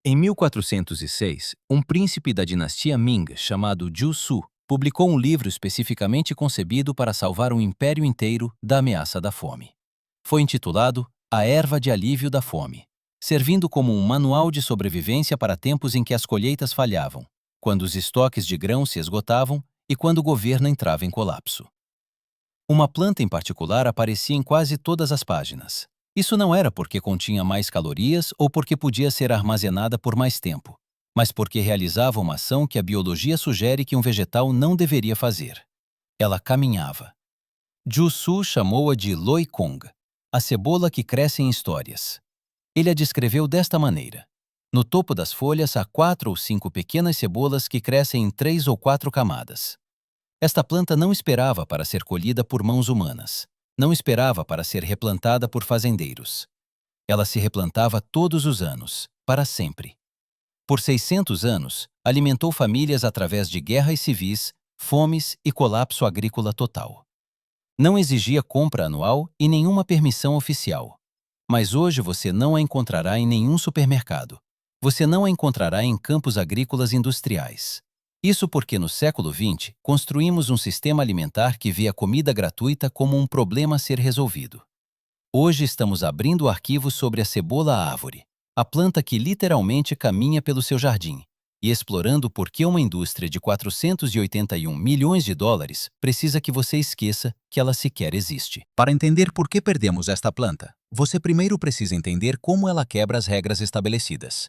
Em 1406, um príncipe da dinastia Ming, chamado Zhu Su, publicou um livro especificamente concebido para salvar um império inteiro da ameaça da fome. Foi intitulado A Erva de Alívio da Fome, servindo como um manual de sobrevivência para tempos em que as colheitas falhavam, quando os estoques de grãos se esgotavam e quando o governo entrava em colapso. Uma planta em particular aparecia em quase todas as páginas. Isso não era porque continha mais calorias ou porque podia ser armazenada por mais tempo, mas porque realizava uma ação que a biologia sugere que um vegetal não deveria fazer. Ela caminhava. Zhu Su chamou-a de Loi Kong, a cebola que cresce em histórias. Ele a descreveu desta maneira. No topo das folhas há 4 ou 5 pequenas cebolas que crescem em 3 ou 4 camadas. Esta planta não esperava para ser colhida por mãos humanas. Não esperava para ser replantada por fazendeiros. Ela se replantava todos os anos, para sempre. Por 600 anos, alimentou famílias através de guerras civis, fomes e colapso agrícola total. Não exigia compra anual e nenhuma permissão oficial. Mas hoje você não a encontrará em nenhum supermercado. Você não a encontrará em campos agrícolas industriais. Isso porque no século XX construímos um sistema alimentar que vê a comida gratuita como um problema a ser resolvido. Hoje estamos abrindo arquivos sobre a cebola-árvore, a planta que literalmente caminha pelo seu jardim, e explorando por que uma indústria de 481 milhões de dólares precisa que você esqueça que ela sequer existe. Para entender por que perdemos esta planta, você primeiro precisa entender como ela quebra as regras estabelecidas.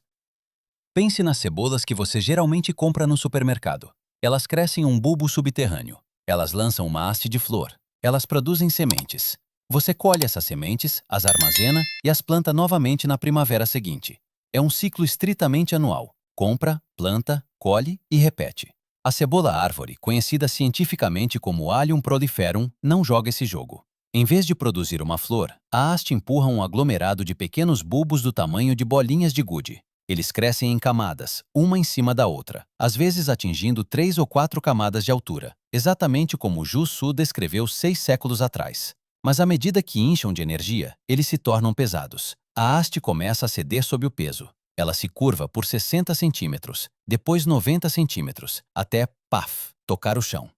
Pense nas cebolas que você geralmente compra no supermercado. Elas crescem um bulbo subterrâneo. Elas lançam uma haste de flor. Elas produzem sementes. Você colhe essas sementes, as armazena e as planta novamente na primavera seguinte. É um ciclo estritamente anual. Compra, planta, colhe e repete. A cebola-árvore, conhecida cientificamente como Allium proliferum, não joga esse jogo. Em vez de produzir uma flor, a haste empurra um aglomerado de pequenos bulbos do tamanho de bolinhas de gude. Eles crescem em camadas, uma em cima da outra, às vezes atingindo 3 ou 4 camadas de altura, exatamente como Zhu Su descreveu 6 séculos atrás. Mas à medida que incham de energia, eles se tornam pesados. A haste começa a ceder sob o peso. Ela se curva por 60 centímetros, depois 90 centímetros, até, paf, tocar o chão.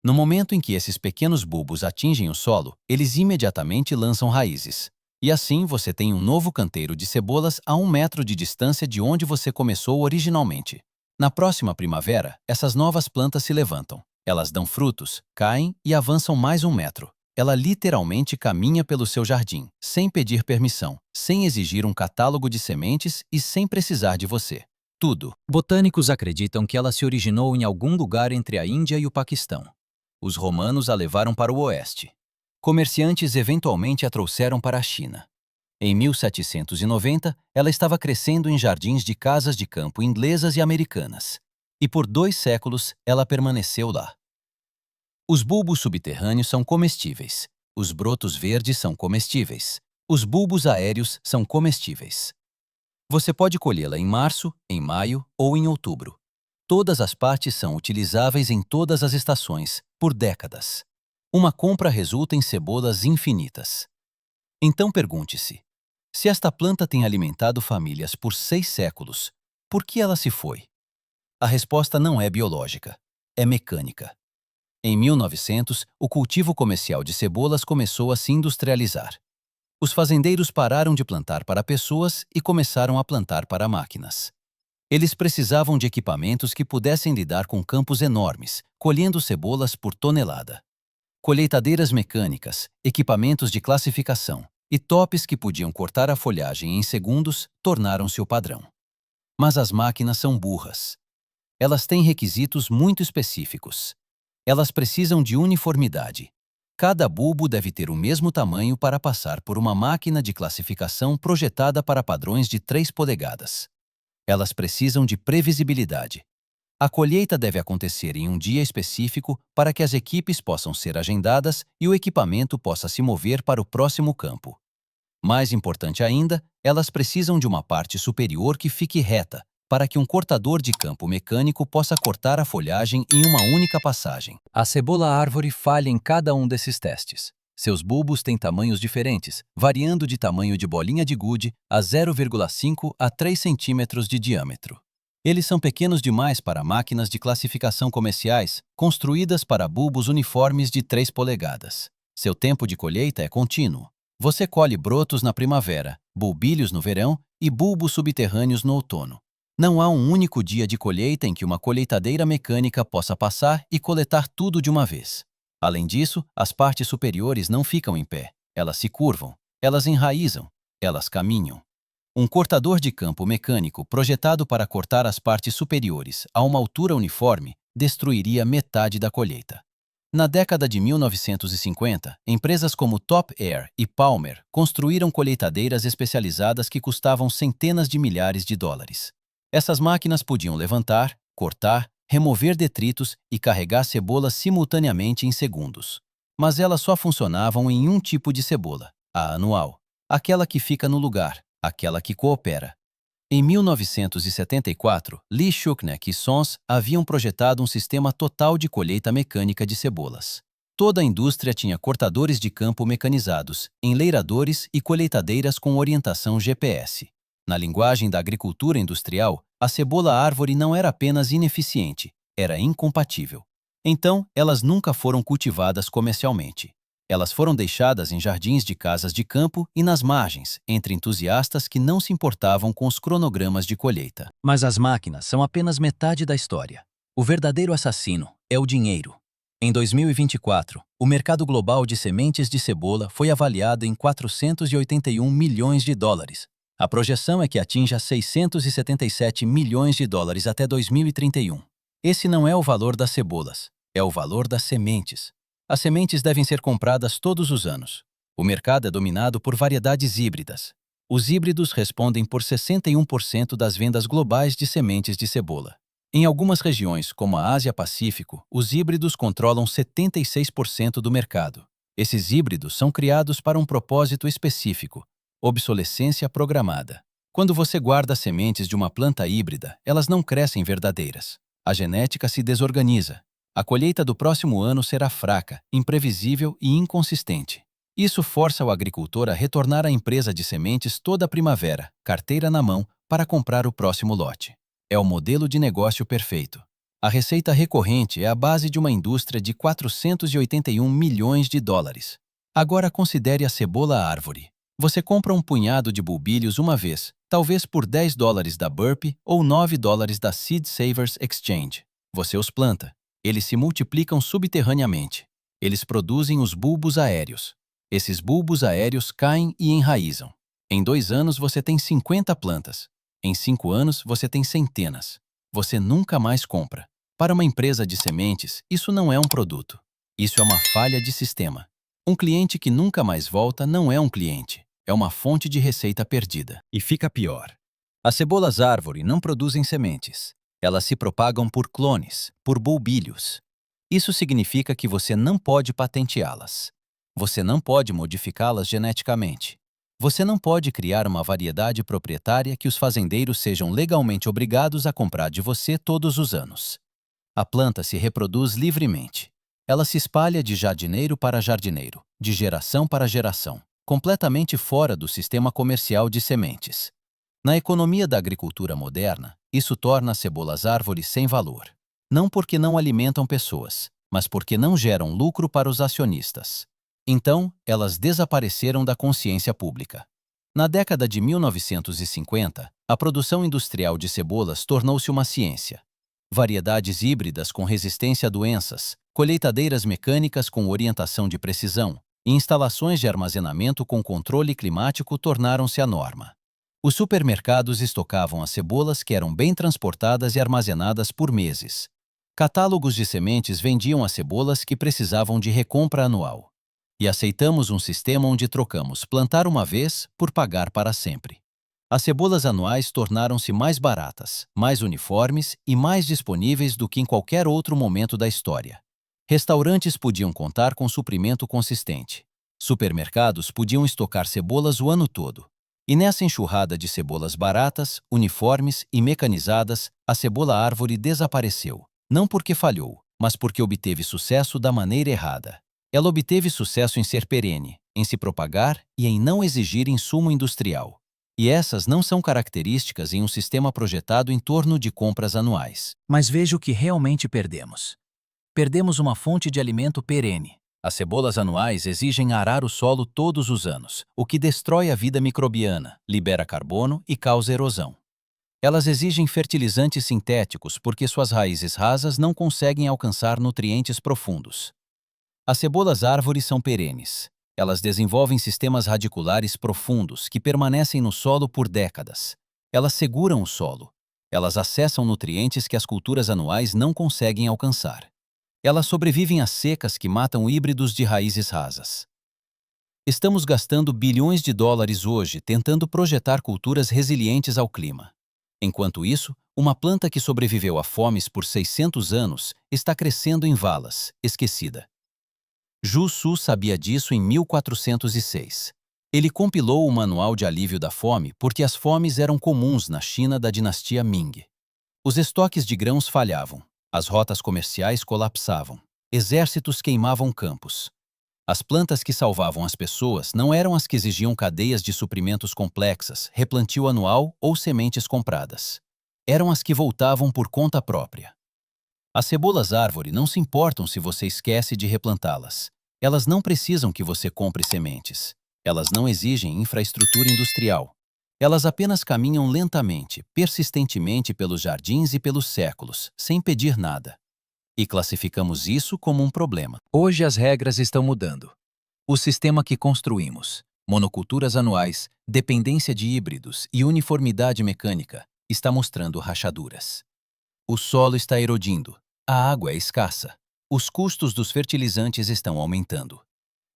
No momento em que esses pequenos bulbos atingem o solo, eles imediatamente lançam raízes. E assim você tem um novo canteiro de cebolas a 1 metro de distância de onde você começou originalmente. Na próxima primavera, essas novas plantas se levantam. Elas dão frutos, caem e avançam mais 1 metro. Ela literalmente caminha pelo seu jardim, sem pedir permissão, sem exigir um catálogo de sementes e sem precisar de você. Tudo. Botânicos acreditam que ela se originou em algum lugar entre a Índia e o Paquistão. Os romanos a levaram para o oeste. Comerciantes eventualmente a trouxeram para a China. Em 1790, ela estava crescendo em jardins de casas de campo inglesas e americanas. E por 2 séculos, ela permaneceu lá. Os bulbos subterrâneos são comestíveis. Os brotos verdes são comestíveis. Os bulbos aéreos são comestíveis. Você pode colhê-la em março, em maio ou em outubro. Todas as partes são utilizáveis em todas as estações, por décadas. Uma compra resulta em cebolas infinitas. Então pergunte-se, se esta planta tem alimentado famílias por 6 séculos, por que ela se foi? A resposta não é biológica, é mecânica. Em 1900, o cultivo comercial de cebolas começou a se industrializar. Os fazendeiros pararam de plantar para pessoas e começaram a plantar para máquinas. Eles precisavam de equipamentos que pudessem lidar com campos enormes, colhendo cebolas por tonelada. Colheitadeiras mecânicas, equipamentos de classificação e tops que podiam cortar a folhagem em segundos tornaram-se o padrão. Mas as máquinas são burras. Elas têm requisitos muito específicos. Elas precisam de uniformidade. Cada bulbo deve ter o mesmo tamanho para passar por uma máquina de classificação projetada para padrões de 3 polegadas. Elas precisam de previsibilidade. A colheita deve acontecer em um dia específico para que as equipes possam ser agendadas e o equipamento possa se mover para o próximo campo. Mais importante ainda, elas precisam de uma parte superior que fique reta, para que um cortador de campo mecânico possa cortar a folhagem em uma única passagem. A cebola-árvore falha em cada um desses testes. Seus bulbos têm tamanhos diferentes, variando de tamanho de bolinha de gude a 0,5 a 3 centímetros de diâmetro. Eles são pequenos demais para máquinas de classificação comerciais, construídas para bulbos uniformes de 3 polegadas. Seu tempo de colheita é contínuo. Você colhe brotos na primavera, bulbilhos no verão e bulbos subterrâneos no outono. Não há um único dia de colheita em que uma colheitadeira mecânica possa passar e coletar tudo de uma vez. Além disso, as partes superiores não ficam em pé. Elas se curvam, elas enraizam, elas caminham. Um cortador de campo mecânico projetado para cortar as partes superiores a uma altura uniforme destruiria metade da colheita. Na década de 1950, empresas como Top Air e Palmer construíram colheitadeiras especializadas que custavam centenas de milhares de dólares. Essas máquinas podiam levantar, cortar, remover detritos e carregar cebolas simultaneamente em segundos. Mas elas só funcionavam em um tipo de cebola, a anual, aquela que fica no lugar, aquela que coopera. Em 1974, Lee Shukneck e Sons haviam projetado um sistema total de colheita mecânica de cebolas. Toda a indústria tinha cortadores de campo mecanizados, enleiradores e colheitadeiras com orientação GPS. Na linguagem da agricultura industrial, a cebola-árvore não era apenas ineficiente, era incompatível. Então, elas nunca foram cultivadas comercialmente. Elas foram deixadas em jardins de casas de campo e nas margens, entre entusiastas que não se importavam com os cronogramas de colheita. Mas as máquinas são apenas metade da história. O verdadeiro assassino é o dinheiro. Em 2024, o mercado global de sementes de cebola foi avaliado em 481 milhões de dólares. A projeção é que atinja 677 milhões de dólares até 2031. Esse não é o valor das cebolas, é o valor das sementes. As sementes devem ser compradas todos os anos. O mercado é dominado por variedades híbridas. Os híbridos respondem por 61% das vendas globais de sementes de cebola. Em algumas regiões, como a Ásia-Pacífico, os híbridos controlam 76% do mercado. Esses híbridos são criados para um propósito específico: obsolescência programada. Quando você guarda sementes de uma planta híbrida, elas não crescem verdadeiras. A genética se desorganiza. A colheita do próximo ano será fraca, imprevisível e inconsistente. Isso força o agricultor a retornar à empresa de sementes toda a primavera, carteira na mão, para comprar o próximo lote. É o modelo de negócio perfeito. A receita recorrente é a base de uma indústria de 481 milhões de dólares. Agora considere a cebola-árvore. Você compra um punhado de bulbilhos uma vez, talvez por 10 dólares da Burpee ou 9 dólares da Seed Savers Exchange. Você os planta. Eles se multiplicam subterraneamente. Eles produzem os bulbos aéreos. Esses bulbos aéreos caem e enraizam. Em 2 anos você tem 50 plantas. Em 5 anos você tem centenas. Você nunca mais compra. Para uma empresa de sementes, isso não é um produto. Isso é uma falha de sistema. Um cliente que nunca mais volta não é um cliente. É uma fonte de receita perdida. E fica pior. As cebolas-árvore não produzem sementes. Elas se propagam por clones, por bulbilhos. Isso significa que você não pode patenteá-las. Você não pode modificá-las geneticamente. Você não pode criar uma variedade proprietária que os fazendeiros sejam legalmente obrigados a comprar de você todos os anos. A planta se reproduz livremente. Ela se espalha de jardineiro para jardineiro, de geração para geração, completamente fora do sistema comercial de sementes. Na economia da agricultura moderna, isso torna as cebolas-árvores sem valor. Não porque não alimentam pessoas, mas porque não geram lucro para os acionistas. Então, elas desapareceram da consciência pública. Na década de 1950, a produção industrial de cebolas tornou-se uma ciência. Variedades híbridas com resistência a doenças, colheitadeiras mecânicas com orientação de precisão e instalações de armazenamento com controle climático tornaram-se a norma. Os supermercados estocavam as cebolas que eram bem transportadas e armazenadas por meses. Catálogos de sementes vendiam as cebolas que precisavam de recompra anual. E aceitamos um sistema onde trocamos plantar uma vez por pagar para sempre. As cebolas anuais tornaram-se mais baratas, mais uniformes e mais disponíveis do que em qualquer outro momento da história. Restaurantes podiam contar com suprimento consistente. Supermercados podiam estocar cebolas o ano todo. E nessa enxurrada de cebolas baratas, uniformes e mecanizadas, a cebola-árvore desapareceu. Não porque falhou, mas porque obteve sucesso da maneira errada. Ela obteve sucesso em ser perene, em se propagar e em não exigir insumo industrial. E essas não são características em um sistema projetado em torno de compras anuais. Mas veja o que realmente perdemos. Perdemos uma fonte de alimento perene. As cebolas anuais exigem arar o solo todos os anos, o que destrói a vida microbiana, libera carbono e causa erosão. Elas exigem fertilizantes sintéticos porque suas raízes rasas não conseguem alcançar nutrientes profundos. As cebolas árvores são perenes. Elas desenvolvem sistemas radiculares profundos que permanecem no solo por décadas. Elas seguram o solo. Elas acessam nutrientes que as culturas anuais não conseguem alcançar. Elas sobrevivem a secas que matam híbridos de raízes rasas. Estamos gastando bilhões de dólares hoje tentando projetar culturas resilientes ao clima. Enquanto isso, uma planta que sobreviveu a fomes por 600 anos está crescendo em valas, esquecida. Zhu Su sabia disso em 1406. Ele compilou o Manual de Alívio da Fome porque as fomes eram comuns na China da dinastia Ming. Os estoques de grãos falhavam, as rotas comerciais colapsavam, exércitos queimavam campos. As plantas que salvavam as pessoas não eram as que exigiam cadeias de suprimentos complexas, replantio anual ou sementes compradas. Eram as que voltavam por conta própria. As cebolas árvore não se importam se você esquece de replantá-las. Elas não precisam que você compre sementes. Elas não exigem infraestrutura industrial. Elas apenas caminham lentamente, persistentemente pelos jardins e pelos séculos, sem pedir nada. E classificamos isso como um problema. Hoje as regras estão mudando. O sistema que construímos, monoculturas anuais, dependência de híbridos e uniformidade mecânica, está mostrando rachaduras. O solo está erodindo, a água é escassa, os custos dos fertilizantes estão aumentando.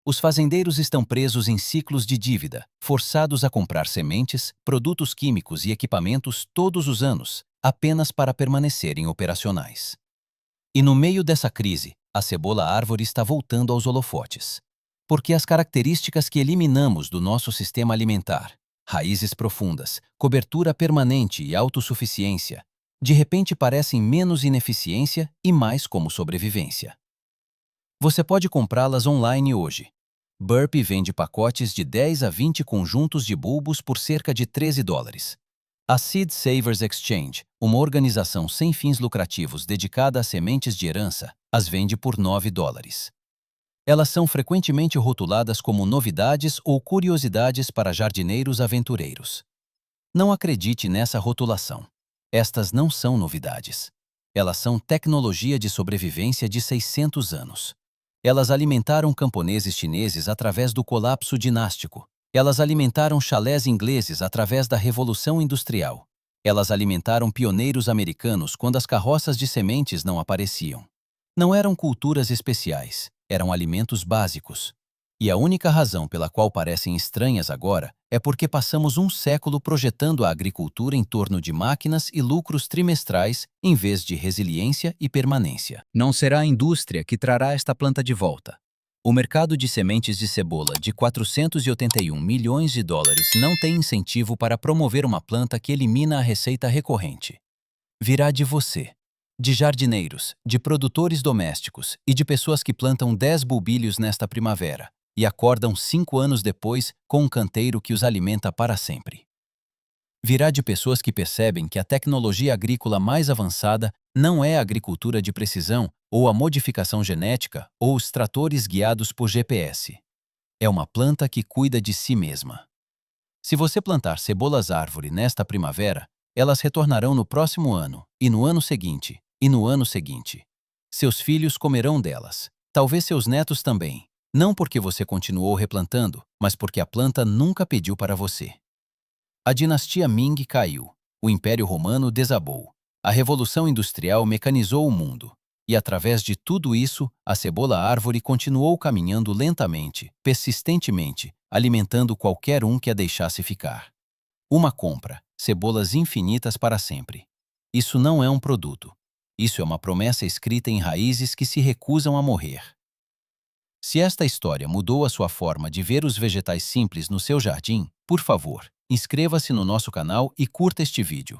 Os fazendeiros estão presos em ciclos de dívida, forçados a comprar sementes, produtos químicos e equipamentos todos os anos, apenas para permanecerem operacionais. E no meio dessa crise, a cebola árvore está voltando aos holofotes. Porque as características que eliminamos do nosso sistema alimentar, raízes profundas, cobertura permanente e autossuficiência, de repente parecem menos ineficiência e mais como sobrevivência. Você pode comprá-las online hoje. Burp vende pacotes de 10 a 20 conjuntos de bulbos por cerca de $13. A Seed Savers Exchange, uma organização sem fins lucrativos dedicada a sementes de herança, as vende por $9. Elas são frequentemente rotuladas como novidades ou curiosidades para jardineiros aventureiros. Não acredite nessa rotulação. Estas não são novidades. Elas são tecnologia de sobrevivência de 600 anos. Elas alimentaram camponeses chineses através do colapso dinástico. Elas alimentaram chalés ingleses através da Revolução Industrial. Elas alimentaram pioneiros americanos quando as carroças de sementes não apareciam. Não eram culturas especiais, eram alimentos básicos. E a única razão pela qual parecem estranhas agora é porque passamos um século projetando a agricultura em torno de máquinas e lucros trimestrais em vez de resiliência e permanência. Não será a indústria que trará esta planta de volta. O mercado de sementes de cebola de $481 milhões não tem incentivo para promover uma planta que elimina a receita recorrente. Virá de você, de jardineiros, de produtores domésticos e de pessoas que plantam 10 bulbilhos nesta primavera e acordam 5 anos depois com um canteiro que os alimenta para sempre. Virá de pessoas que percebem que a tecnologia agrícola mais avançada não é a agricultura de precisão ou a modificação genética ou os tratores guiados por GPS. É uma planta que cuida de si mesma. Se você plantar cebolas árvore nesta primavera, elas retornarão no próximo ano, e no ano seguinte, e no ano seguinte. Seus filhos comerão delas, talvez seus netos também. Não porque você continuou replantando, mas porque a planta nunca pediu para você. A dinastia Ming caiu, o Império Romano desabou, a Revolução Industrial mecanizou o mundo, e através de tudo isso, a cebola árvore continuou caminhando lentamente, persistentemente, alimentando qualquer um que a deixasse ficar. Uma compra, cebolas infinitas para sempre. Isso não é um produto. Isso é uma promessa escrita em raízes que se recusam a morrer. Se esta história mudou a sua forma de ver os vegetais simples no seu jardim, por favor, inscreva-se no nosso canal e curta este vídeo.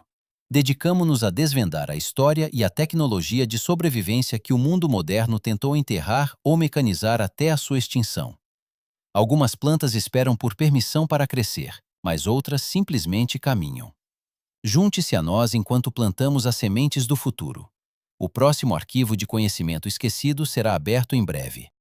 Dedicamo-nos a desvendar a história e a tecnologia de sobrevivência que o mundo moderno tentou enterrar ou mecanizar até a sua extinção. Algumas plantas esperam por permissão para crescer, mas outras simplesmente caminham. Junte-se a nós enquanto plantamos as sementes do futuro. O próximo arquivo de conhecimento esquecido será aberto em breve.